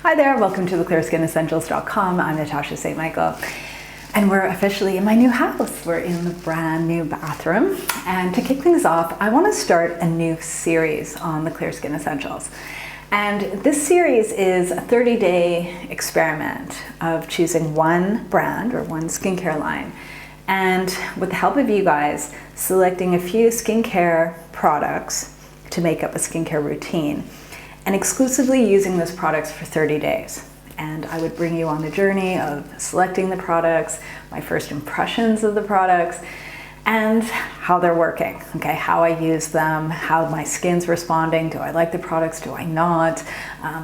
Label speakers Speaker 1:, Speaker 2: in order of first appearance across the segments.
Speaker 1: Hi there, welcome to theclearskinessentials.com. I'm Natasha St. Michael, and we're officially in my new house. We're in the brand new bathroom, and to kick things off, I want to start a new series on the Clear Skin Essentials. And this series is a 30-day experiment of choosing one brand or one skincare line, and with the help of you guys, selecting a few skincare products to make up a skincare routine, and exclusively using those products for 30 days. And I would bring you on the journey of selecting the products, my first impressions of the products, and how they're working, okay? How I use them, how my skin's responding, do I like the products, do I not,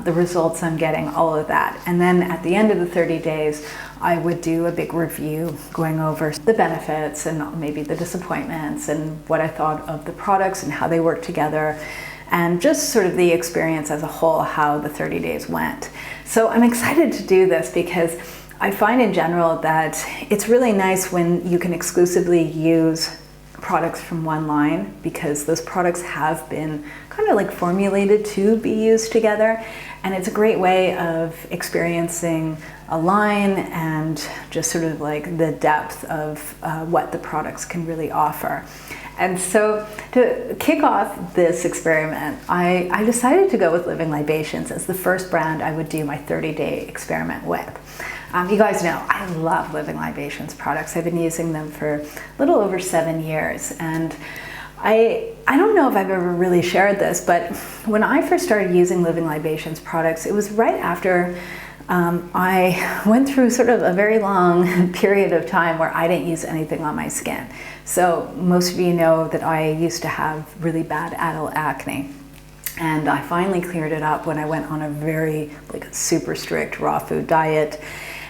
Speaker 1: the results I'm getting, all of that. And then at the end of the 30 days, I would do a big review going over the benefits and maybe the disappointments and what I thought of the products and how they work together, and just sort of the experience as a whole, how the 30 days went. So I'm excited to do this because I find in general that it's really nice when you can exclusively use products from one line, because those products have been kind of like formulated to be used together. And it's a great way of experiencing a line and just sort of like the depth of what the products can really offer. And so to kick off this experiment, I decided to go with Living Libations as the first brand I would do my 30-day experiment with. You guys know I love Living Libations products. I've been using them for a little over 7 years. And I don't know if I've ever really shared this, but when I first started using Living Libations products, it was right after I went through sort of a very long period of time where I didn't use anything on my skin. So most of you know that I used to have really bad adult acne. And I finally cleared it up when I went on a very super strict raw food diet,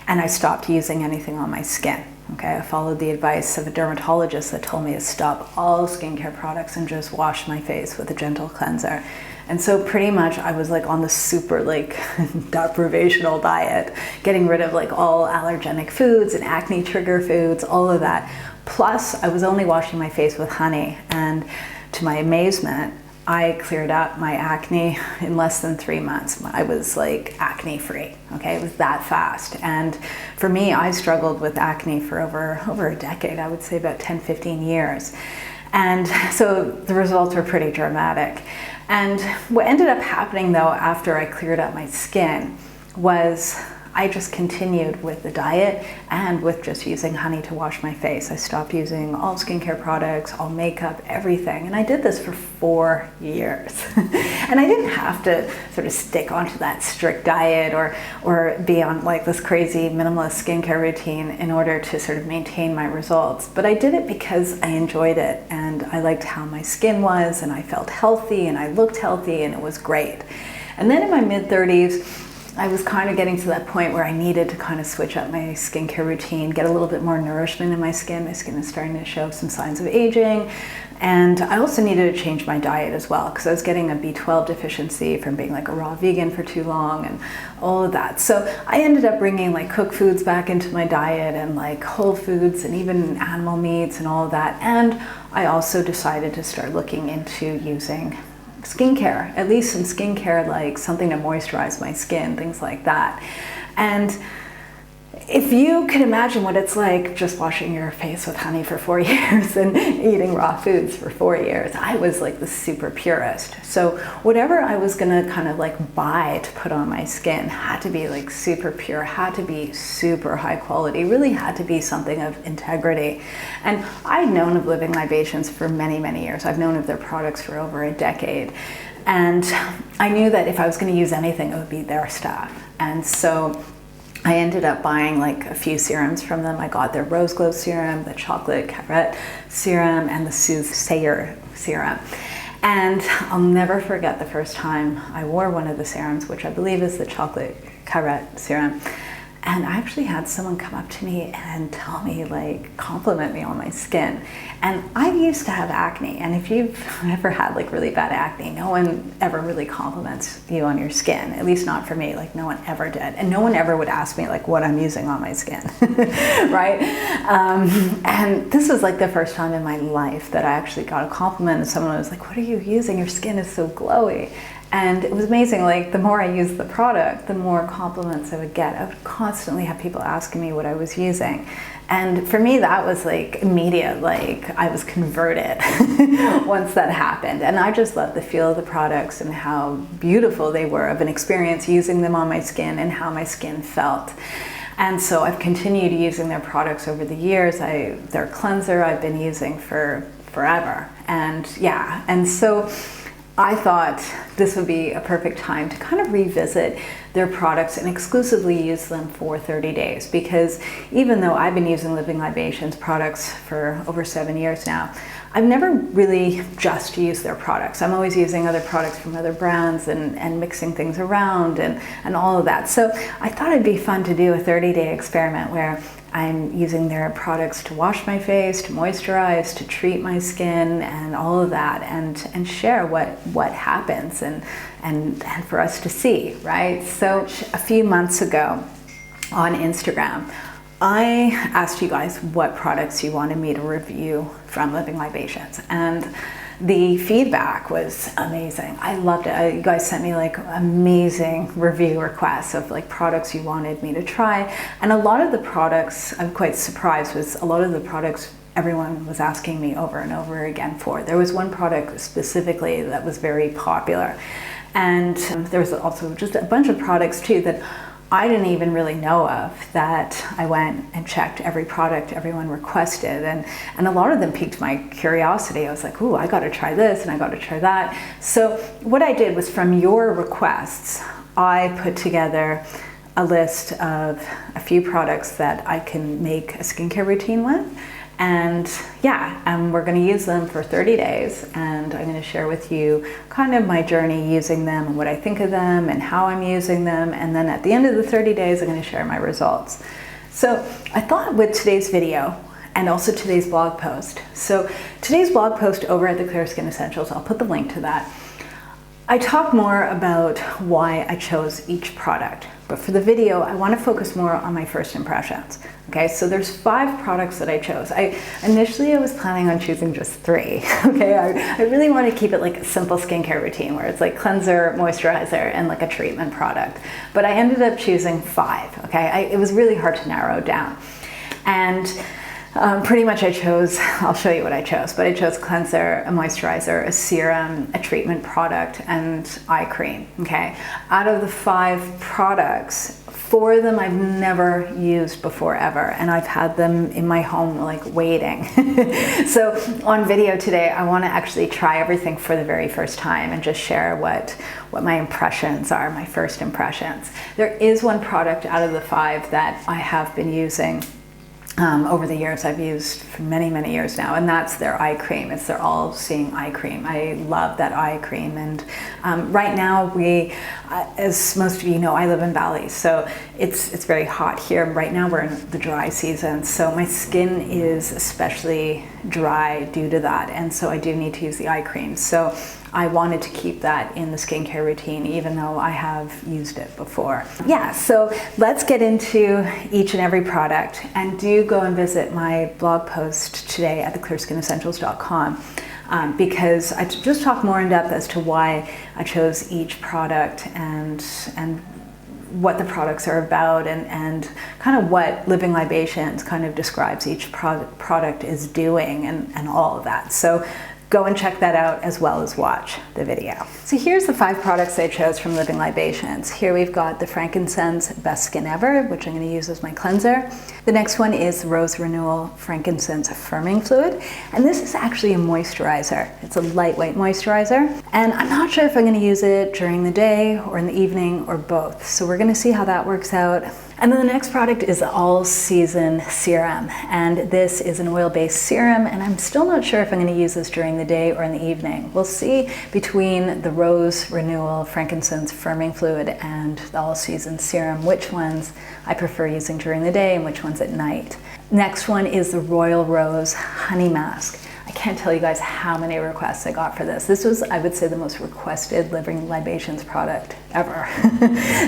Speaker 1: and I stopped using anything on my skin. Okay, I followed the advice of a dermatologist that told me to stop all skincare products and just wash my face with a gentle cleanser. And so pretty much I was on the super deprivational diet, getting rid of all allergenic foods and acne trigger foods, all of that. Plus I was only washing my face with honey, and to my amazement, I cleared up my acne in less than 3 months. I was acne free, okay? It was that fast. And for me, I struggled with acne for over a decade, I would say about 10, 15 years. And so the results were pretty dramatic. And what ended up happening though, after I cleared up my skin, was I just continued with the diet and with just using honey to wash my face. I stopped using all skincare products, all makeup, everything. And I did this for 4 years. And I didn't have to sort of stick onto that strict diet or be on this crazy minimalist skincare routine in order to sort of maintain my results. But I did it because I enjoyed it, and I liked how my skin was, and I felt healthy, and I looked healthy, and it was great. And then in my mid-30s, I was kind of getting to that point where I needed to kind of switch up my skincare routine, get a little bit more nourishment in my skin. My skin is starting to show some signs of aging. And I also needed to change my diet as well, because I was getting a B12 deficiency from being a raw vegan for too long and all of that. So I ended up bringing cooked foods back into my diet, and whole foods and even animal meats and all of that. And I also decided to start looking into using skincare, at least some skincare, something to moisturize my skin, things like that. And if you can imagine what it's like just washing your face with honey for 4 years and eating raw foods for 4 years, I was the super purist. So whatever I was gonna kind of buy to put on my skin had to be super pure, had to be super high quality, really had to be something of integrity. And I'd known of Living Libations for many, many years. I've known of their products for over a decade. And I knew that if I was gonna use anything, it would be their stuff. And so I ended up buying a few serums from them. I got their Rose Glow Serum, the Chocolate Carrot Serum, and the Soothsayer Serum. And I'll never forget the first time I wore one of the serums, which I believe is the Chocolate Carrot Serum. And I actually had someone come up to me and tell me, compliment me on my skin. And I used to have acne, and if you've ever had really bad acne, no one ever really compliments you on your skin, at least not for me. No one ever did. And no one ever would ask me what I'm using on my skin, right? And this was the first time in my life that I actually got a compliment, and someone was like, "What are you using? Your skin is so glowy." And it was amazing, like the more I used the product, the more compliments I would get. I would constantly have people asking me what I was using. And for me, that was like immediate, like I was converted once that happened. And I just loved the feel of the products and how beautiful they were of an experience using them on my skin and how my skin felt. And so I've continued using their products over the years. Their cleanser I've been using for forever. And yeah, and so I thought this would be a perfect time to kind of revisit their products and exclusively use them for 30 days, because even though I've been using Living Libations products for over 7 years now, I've never really just used their products. I'm always using other products from other brands and mixing things around and all of that. So I thought it'd be fun to do a 30-day experiment where I'm using their products to wash my face, to moisturize, to treat my skin, and all of that, and share what happens and for us to see, right? So a few months ago on Instagram, I asked you guys what products you wanted me to review from Living Libations, and the feedback was amazing. I loved it. You guys sent me like amazing review requests of like products you wanted me to try. And a lot of the products, I'm quite surprised, was a lot of the products everyone was asking me over and over again for. There was one product specifically that was very popular. And there was also just a bunch of products too that I didn't even really know of, that I went and checked every product everyone requested, and a lot of them piqued my curiosity. I was like, ooh, I gotta try this and I gotta try that. So what I did was, from your requests, I put together a list of a few products that I can make a skincare routine with. And yeah, we're going to use them for 30 days, and I'm going to share with you kind of my journey using them and what I think of them and how I'm using them. And then at the end of the 30 days, I'm going to share my results. So I thought with today's video and also today's blog post. So today's blog post over at the Clear Skin Essentials, I'll put the link to that. I talk more about why I chose each product, but for the video, I want to focus more on my first impressions. Okay, so there's 5 products that I chose. Initially I was planning on choosing just 3. Okay, I really want to keep it like a simple skincare routine where it's like cleanser, moisturizer, and like a treatment product. But I ended up choosing 5. Okay, it was really hard to narrow down, and pretty much I chose, I'll show you what I chose, but I chose cleanser, a moisturizer, a serum, a treatment product, and eye cream, okay? Out of the 5 products, 4 of them I've never used before ever, and I've had them in my home like waiting. So on video today, I want to actually try everything for the very first time and just share what my impressions are, my first impressions. There is one product out of the 5 that I have been using over the years. I've used for many, many years now, and that's their eye cream. It's their All Seeing Eye Cream. I love that eye cream, and right now as most of you know, I live in Bali, so it's very hot here. Right now we're in the dry season, so my skin is especially dry due to that, and so I do need to use the eye cream. So I wanted to keep that in the skincare routine, even though I have used it before. Yeah, so let's get into each and every product, and do go and visit my blog post today at theclearskinessentials.com. Because I just talk more in depth as to why I chose each product and what the products are about, and kind of what Living Libations kind of describes each product is doing, and all of that. So go and check that out, as well as watch the video. So here's the 5 products I chose from Living Libations. Here we've got the Frankincense Best Skin Ever, which I'm going to use as my cleanser. The next one is Rose Renewal Frankincense Firming Fluid, and this is actually a moisturizer. It's a lightweight moisturizer, and I'm not sure if I'm going to use it during the day or in the evening or both. So we're going to see how that works out. And then the next product is the All Season Serum, and this is an oil-based serum, and I'm still not sure if I'm going to use this during the day or in the evening. We'll see between the Rose Renewal Frankincense Firming Fluid and the All Season Serum which ones I prefer using during the day and which ones at night. Next one is the Royal Rose Honey Mask. I can't tell you guys how many requests I got for this. This was, I would say, the most requested Living Libations product ever.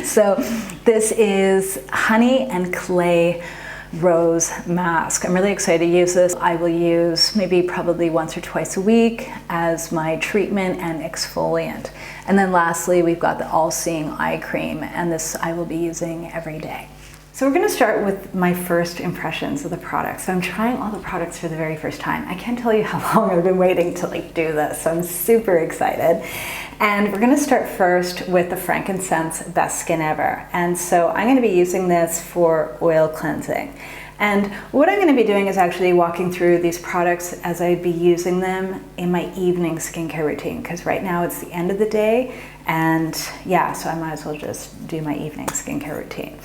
Speaker 1: So this is honey and clay Rose Mask. I'm really excited to use this. I will use maybe probably once or twice a week as my treatment and exfoliant. And then lastly, we've got the Seeing Eye Creme, and this I will be using every day. So we're going to start with my first impressions of the products. So I'm trying all the products for the very first time. I can't tell you how long I've been waiting to do this, so I'm super excited. And we're going to start first with the Frankincense Best Skin Ever. And so I'm going to be using this for oil cleansing. And what I'm going to be doing is actually walking through these products as I be using them in my evening skincare routine, because right now it's the end of the day, and yeah, so I might as well just do my evening skincare routine.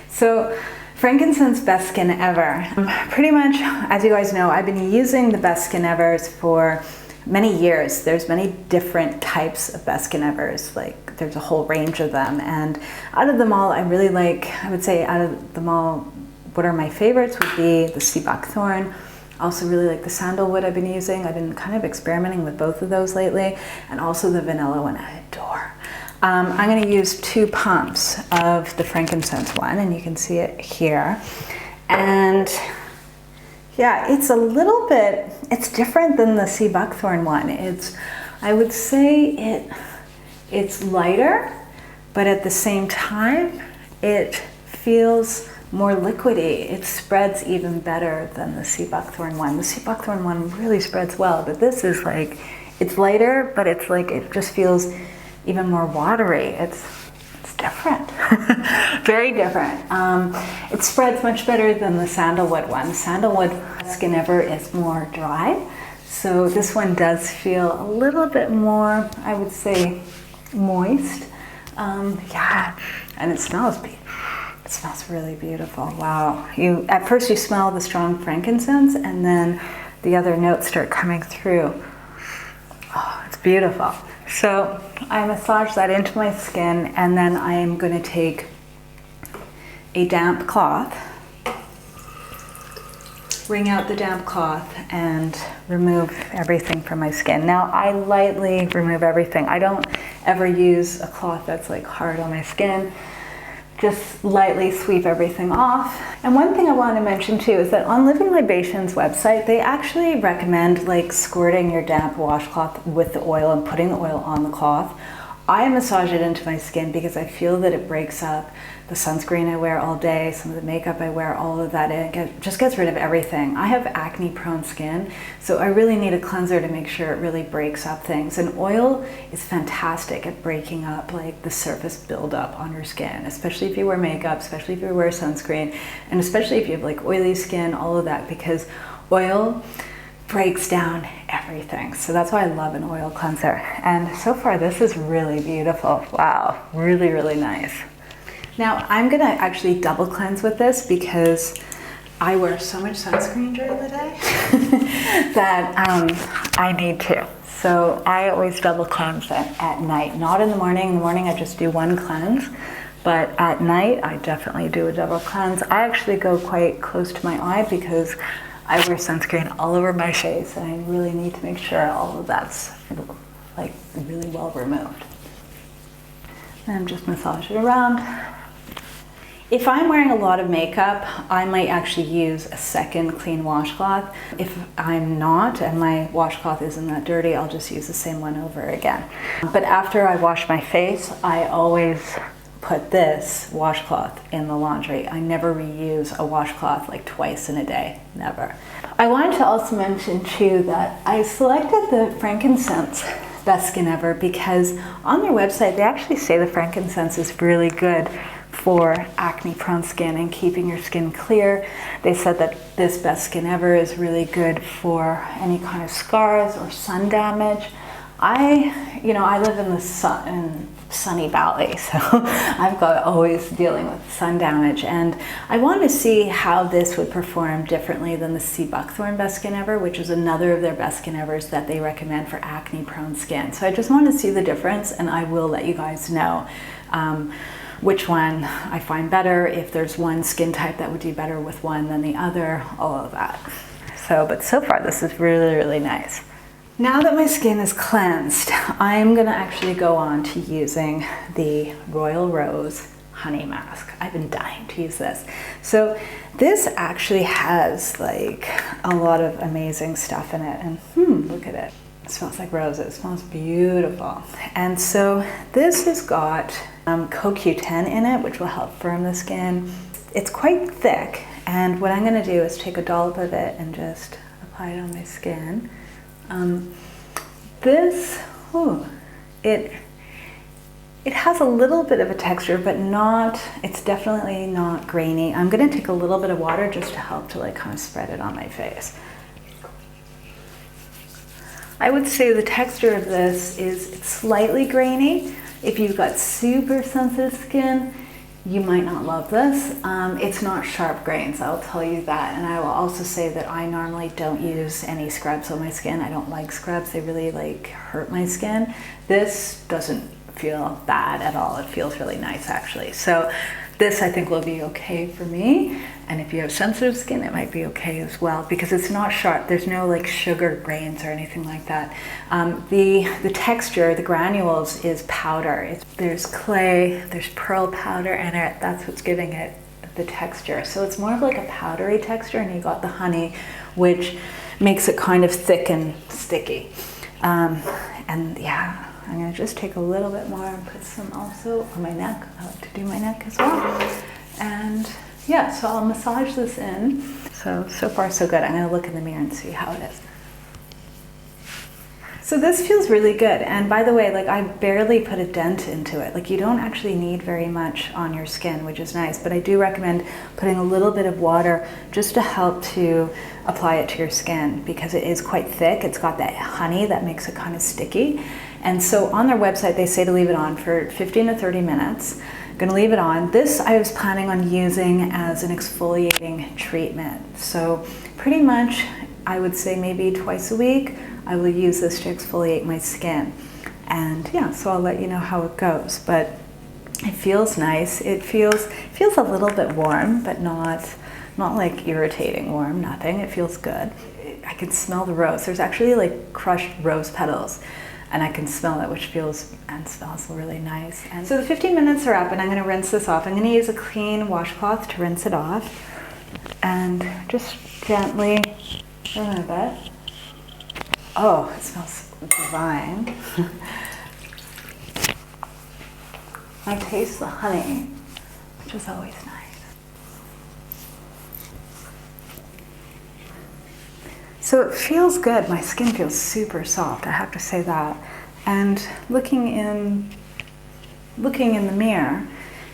Speaker 1: So Frankincense Best Skin Ever. Pretty much, as you guys know, I've been using the Best Skin Evers for many years. There's many different types of Best Skin Evers, like there's a whole range of them, and out of them all, I really like, I would say out of them all, what are my favorites would be the sea buckthorn. I also really like the sandalwood I've been using. I've been kind of experimenting with both of those lately, and also the vanilla one I adore. I'm going to use 2 pumps of the frankincense one, and you can see it here. And yeah, it's a little bit, it's different than the sea buckthorn one. I would say it's lighter, but at the same time, it feels more liquidy. It spreads even better than the sea buckthorn one. The sea buckthorn one really spreads well, but this is it's lighter, but it's it just feels even more watery. It's different, very different. It spreads much better than the sandalwood one. The sandalwood Skin Ever is more dry, so this one does feel a little bit more, I would say, moist. Yeah, and it smells beautiful. It smells really beautiful. Wow. At first you smell the strong frankincense, and then the other notes start coming through. Oh, it's beautiful. So I massage that into my skin, and then I am going to take a damp cloth, wring out the damp cloth, and remove everything from my skin. Now I lightly remove everything. I don't ever use a cloth that's hard on my skin. Just lightly sweep everything off. And one thing I want to mention too is that on Living Libations website, they actually recommend squirting your damp washcloth with the oil and putting the oil on the cloth. I massage it into my skin because I feel that it breaks up the sunscreen I wear all day, some of the makeup I wear, all of that. It just gets rid of everything. I have acne prone skin, so I really need a cleanser to make sure it really breaks up things. And oil is fantastic at breaking up the surface buildup on your skin, especially if you wear makeup, especially if you wear sunscreen, and especially if you have oily skin, all of that, because oil breaks down everything. So that's why I love an oil cleanser. And so far this is really beautiful. Wow, really, really nice. Now I'm gonna actually double cleanse with this because I wear so much sunscreen during the day that I need to. So I always double cleanse at night, not in the morning. In the morning I just do one cleanse, but at night I definitely do a double cleanse. I actually go quite close to my eye because I wear sunscreen all over my face, and I really need to make sure all of that's really well removed. And I'm just massaging it around. If I'm wearing a lot of makeup, I might actually use a second clean washcloth. If I'm not, and my washcloth isn't that dirty, I'll just use the same one over again. But after I wash my face, I always put this washcloth in the laundry. I never reuse a washcloth twice in a day, never. I wanted to also mention too that I selected the Frankincense Best Skin Ever because on their website they actually say the frankincense is really good for acne prone skin and keeping your skin clear. They said that this Best Skin Ever is really good for any kind of scars or sun damage. I live in the sunny valley, so I've got always dealing with sun damage, and I wanted to see how this would perform differently than the sea buckthorn Best Skin Ever, which is another of their Best Skin Evers that they recommend for acne prone skin. So I just wanted to see the difference, and I will let you guys know which one I find better, if there's one skin type that would do better with one than the other, all of that. But so far this is really, really nice. Now that my skin is cleansed, I'm gonna actually go on to using the Royal Rose honey mask. I've been dying to use this. So this actually has like a lot of amazing stuff in it, and look at it. It smells like roses. It smells beautiful. And so this has got CoQ10 in it, which will help firm the skin. It's quite thick, and what I'm going to do is take a dollop of it and just apply it on my skin. It has a little bit of a texture, but it's definitely not grainy. I'm going to take a little bit of water just to help to like kind of spread it on my face. I would say the texture of this is slightly grainy. If you've got super sensitive skin, you might not love this. It's not sharp grains, I'll tell you that. And I will also say that I normally don't use any scrubs on my skin. I don't like scrubs. They really like hurt my skin. This doesn't feel bad at all. It feels really nice actually. So this I think will be okay for me. And if you have sensitive skin, it might be okay as well because it's not sharp. There's no like sugar grains or anything like that. The texture, the granules is powder. There's clay, there's pearl powder in it. That's what's giving it the texture. So it's more of like a powdery texture, and you got the honey, which makes it kind of thick and sticky. And yeah, I'm gonna just take a little bit more and put some also on my neck. I like to do my neck as well. And yeah, so I'll massage this in. So far so good. I'm gonna look in the mirror and see how it is. So this feels really good. And by the way, like I barely put a dent into it. Like you don't actually need very much on your skin, which is nice, but I do recommend putting a little bit of water just to help to apply it to your skin because it is quite thick. It's got that honey that makes it kind of sticky. And so on their website, they say to leave it on for 15 to 30 minutes. I'm gonna leave it on. This I was planning on using as an exfoliating treatment. So pretty much, I would say maybe twice a week, I will use this to exfoliate my skin. And yeah, so I'll let you know how it goes. But it feels nice. It feels a little bit warm, but not like irritating warm, nothing. It feels good. I can smell the rose. There's actually like crushed rose petals, and I can smell it, which feels and smells really nice. And so the 15 minutes are up, and I'm gonna rinse this off. I'm gonna use a clean washcloth to rinse it off, and just gently remove it. Oh, it smells divine. I taste the honey, which is always nice. So it feels good. My skin feels super soft, I have to say that. And looking in the mirror,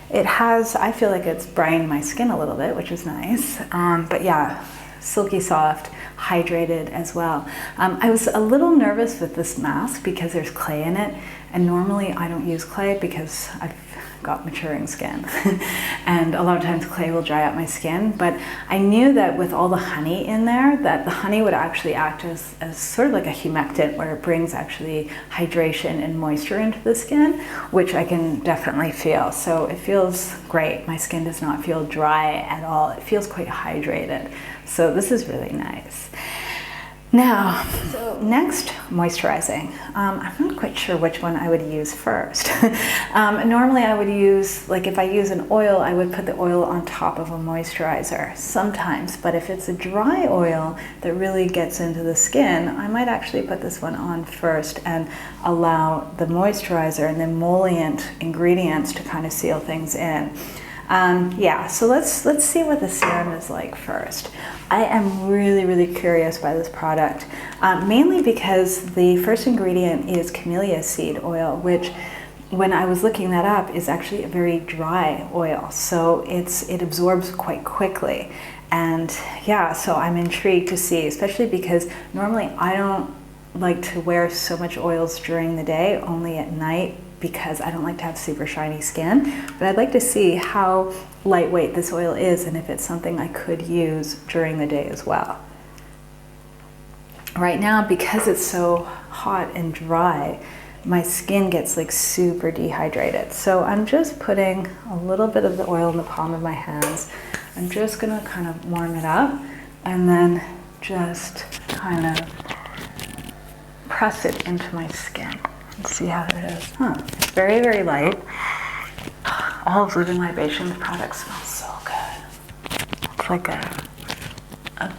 Speaker 1: it has, I feel like it's brightened my skin a little bit, which is nice. But yeah, silky soft, hydrated as well. I was a little nervous with this mask because there's clay in it, and normally I don't use clay because I've got maturing skin and a lot of times clay will dry out my skin, but I knew that with all the honey in there, that the honey would actually act as sort of like a humectant, where it brings actually hydration and moisture into the skin, which I can definitely feel. So it feels great. My skin does not feel dry at all. It feels quite hydrated. So this is really nice. Now, so next, moisturizing. I'm not quite sure which one I would use first. Normally I would use, like if I use an oil, I would put the oil on top of a moisturizer sometimes, but if it's a dry oil that really gets into the skin, I might actually put this one on first and allow the moisturizer and the emollient ingredients to kind of seal things in. Yeah, so let's see what the serum is like first. I am really curious by this product, mainly because the first ingredient is camellia seed oil, which when I was looking that up is actually a very dry oil, so it absorbs quite quickly. And yeah, so I'm intrigued to see, especially because normally I don't like to wear so much oils during the day, only at night, because I don't like to have super shiny skin. But I'd like to see how lightweight this oil is and if it's something I could use during the day as well. Right now, because it's so hot and dry, my skin gets like super dehydrated. So I'm just putting a little bit of the oil in the palm of my hands. I'm just gonna kind of warm it up and then just kind of press it into my skin. Let's see how it is. It's very light. all of Living Libations products smell so good. It's like a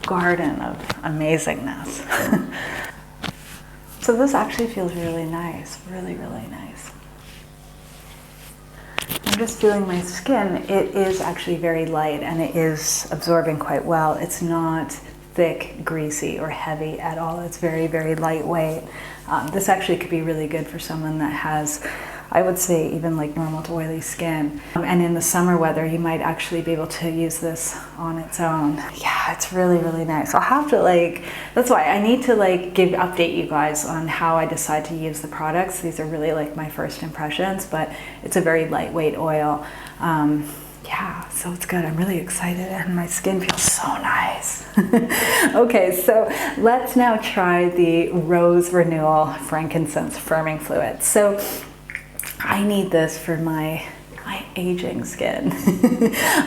Speaker 1: garden of amazingness. So this actually feels really nice, really, really nice. I'm just feeling my skin. It is actually very light and it is absorbing quite well. It's not thick, greasy, or heavy at all. It's very, very lightweight. This actually could be really good for someone that has, I would say, even like normal to oily skin. And in the summer weather, you might actually be able to use this on its own. Yeah, it's really, really nice. I'll have to that's why I need to update you guys on how I decide to use the products. These are really like my first impressions, but it's a very lightweight oil. Yeah, so it's good. I'm really excited and my skin feels so nice. Okay, so let's now try the Rose Renewal Frankincense Firming Fluid. So I need this for my aging skin.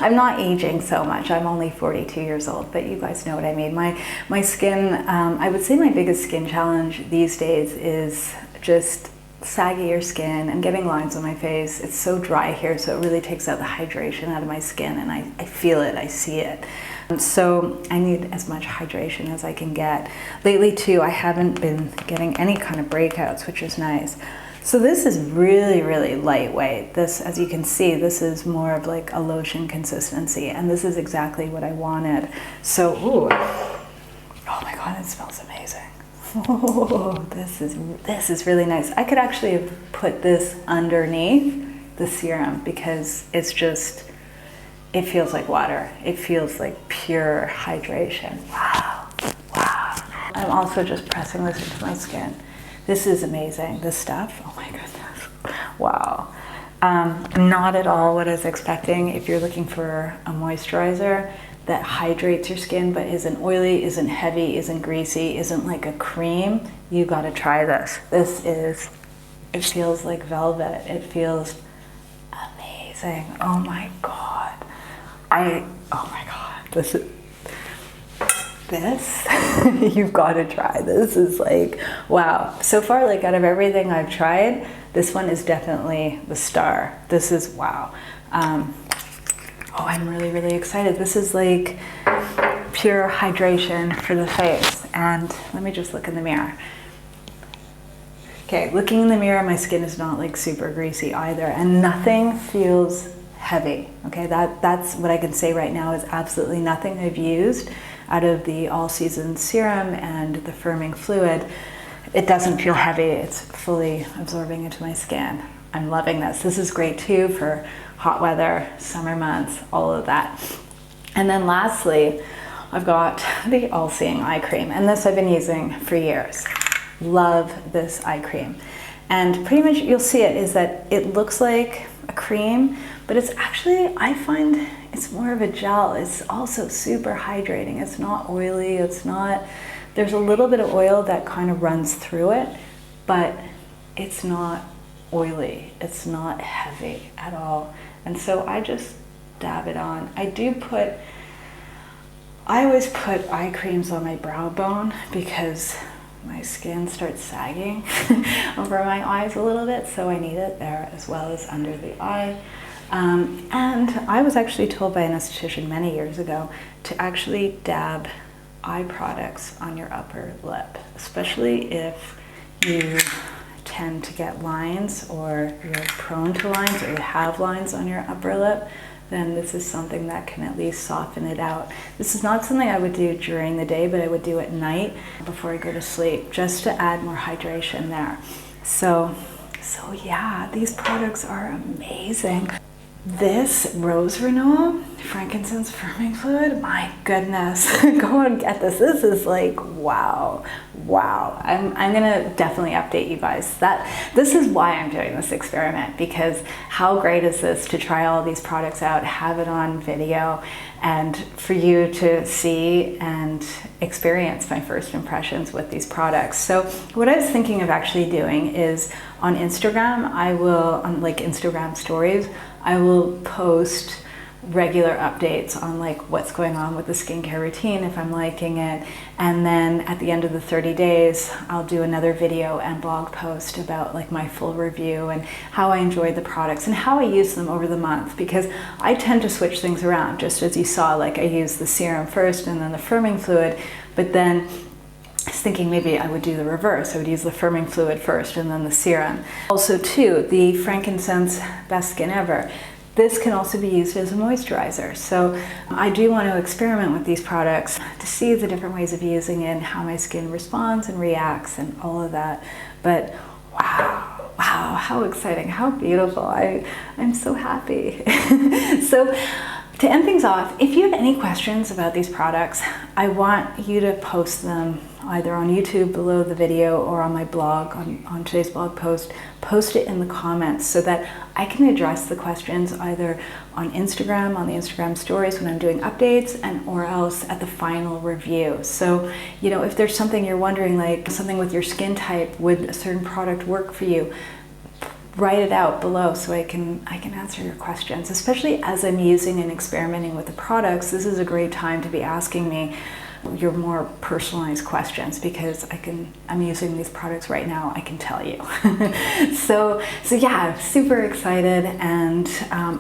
Speaker 1: I'm not aging so much. I'm only 42 years old, but you guys know what I mean. My skin, I would say my biggest skin challenge these days is just saggier skin. I'm getting lines on my face. It's so dry here, so it really takes out the hydration out of my skin, and I feel it, I see it. So I need as much hydration as I can get. Lately too, I haven't been getting any kind of breakouts, which is nice. So this is really, really lightweight. This, as you can see, this is more of like a lotion consistency, and this is exactly what I wanted. So, ooh, oh my God, it smells amazing. Oh, this is really nice. I could actually have put this underneath the serum because it's just, it feels like water. It feels like pure hydration. Wow, wow. I'm also just pressing this into my skin. This is amazing, this stuff. Oh my goodness, wow. Not at all what I was expecting. If you're looking for a moisturizer that hydrates your skin but isn't oily, isn't heavy, isn't greasy, isn't like a cream, you gotta try this. It feels like velvet. It feels amazing. Oh my God. Oh my God, this you've got to try. This is like, wow. So far, like out of everything I've tried, this one is definitely the star. This is wow. Oh, I'm really, really excited. This is like pure hydration for the face. And let me just look in the mirror. Okay, looking in the mirror, my skin is not like super greasy either, and nothing feels heavy. Okay, that's what I can say right now is absolutely nothing I've used out of the all-season serum and the firming fluid. It doesn't feel heavy. It's fully absorbing into my skin. I'm loving this. This is great too for hot weather, summer months, all of that. And then lastly, I've got the Seeing Eye Creme, and this I've been using for years. Love this eye cream. And pretty much you'll see it is that it looks like a cream, but it's actually, I find it's more of a gel. It's also super hydrating. It's not oily. It's not, there's a little bit of oil that kind of runs through it, but it's not oily. It's not heavy at all. And so I just dab it on. I always put eye creams on my brow bone because my skin starts sagging over my eyes a little bit, so I need it there as well as under the eye. And I was actually told by an esthetician many years ago to actually dab eye products on your upper lip, especially if you tend to get lines or you're prone to lines or you have lines on your upper lip. Then this is something that can at least soften it out. This is not something I would do during the day, but I would do at night before I go to sleep, just to add more hydration there. So yeah, these products are amazing. This Rose Renewal Frankincense Firming Fluid, my goodness, go and get this. This is like, wow. I'm gonna definitely update you guys. This is why I'm doing this experiment, because how great is this to try all these products out, have it on video, and for you to see and experience my first impressions with these products. So what I was thinking of actually doing is on Instagram, on like Instagram stories, I will post regular updates on like what's going on with the skincare routine, if I'm liking it. And then at the end of the 30 days, I'll do another video and blog post about like my full review and how I enjoyed the products and how I use them over the month, because I tend to switch things around. Just as you saw, like I used the serum first and then the firming fluid, but then I was thinking maybe I would do the reverse. I would use the firming fluid first and then the serum. Also too, the Frankincense Best Skin Ever. This can also be used as a moisturizer. So I do want to experiment with these products to see the different ways of using it and how my skin responds and reacts and all of that. But wow, how exciting, how beautiful. I'm so happy. So to end things off, if you have any questions about these products, I want you to post them either on YouTube below the video or on my blog, on today's blog post. Post it in the comments so that I can address the questions either on Instagram, on the Instagram stories when I'm doing updates, and or else at the final review. So, you know, if there's something you're wondering, like something with your skin type, would a certain product work for you? Write it out below so I can answer your questions. Especially as I'm using and experimenting with the products, this is a great time to be asking me your more personalized questions, because I'm using these products right now, I can tell you. so yeah, super excited. And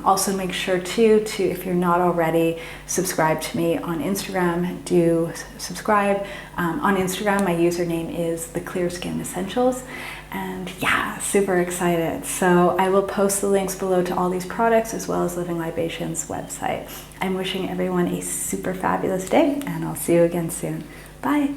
Speaker 1: also make sure to, if you're not already, subscribe to me on Instagram. Do subscribe. On Instagram, my username is The Clear Skin Essentials. And yeah, super excited. So I will post the links below to all these products as well as Living Libations website. I'm wishing everyone a super fabulous day, and I'll see you again soon. Bye.